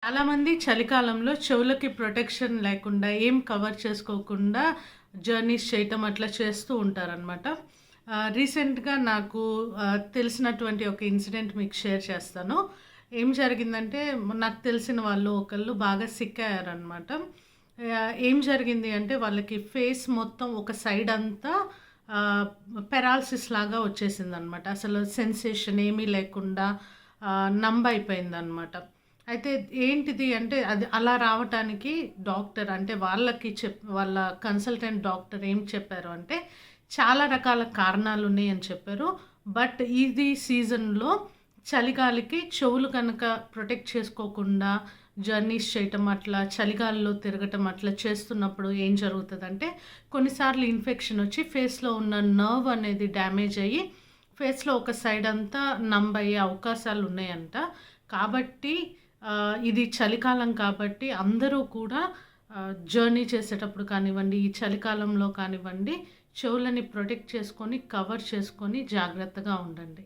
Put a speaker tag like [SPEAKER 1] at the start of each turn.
[SPEAKER 1] చాలామంది చలికాలంలో చెవులకి ప్రొటెక్షన్ లేకుండా, ఏం కవర్ చేసుకోకుండా జర్నీస్ చేయటం అట్లా చేస్తూ ఉంటారనమాట. రీసెంట్‌గా నాకు తెలిసినటువంటి ఒక ఇన్సిడెంట్ మీకు షేర్ చేస్తాను. ఏం జరిగిందంటే, నాకు తెలిసిన వాళ్ళు ఒకళ్ళు బాగా సిక్ అయ్యారనమాట. ఏం జరిగింది అంటే, వాళ్ళకి ఫేస్ మొత్తం ఒక సైడ్ అంతా ఆహ్, పెరాలిసిస్ లాగా వచ్చేసిందనమాట. అసలు సెన్సేషన్ ఏమీ లేకుండా నంబ్ అయిపోయిందనమాట. అయితే ఏంటిది అంటే, అది అలా రావటానికి డాక్టర్ అంటే వాళ్ళ కన్సల్టెంట్ డాక్టర్ ఏం చెప్పారు అంటే, చాలా రకాల కారణాలున్నాయని చెప్పారు. బట్ ఇది సీజన్‌లో చలిగాలికి చెవులు కనుక ప్రొటెక్ట్ చేసుకోకుండా జర్నీస్ చేయటం, అట్లా చలిగాలిలో తిరగటం అట్లా చేస్తున్నప్పుడు ఏం జరుగుతదంటే, కొన్నిసార్లు ఇన్ఫెక్షన్ వచ్చి ఫేస్‌లో ఉన్న నర్వ్ అనేది డ్యామేజ్ అయ్యి, ఫేస్‌లో ఒక సైడ్ అంతా నంబ్ అయ్యే అవకాశాలున్నాయంట. కాబట్టి ఇది చలికాలం కాబట్టి అందరూ కూడా జర్నీ చేసేటప్పుడు కానివ్వండి, ఈ చలికాలంలో కానివ్వండి, చెవులని ప్రొటెక్ట్ చేసుకొని, కవర్ చేసుకొని జాగ్రత్తగా ఉండండి.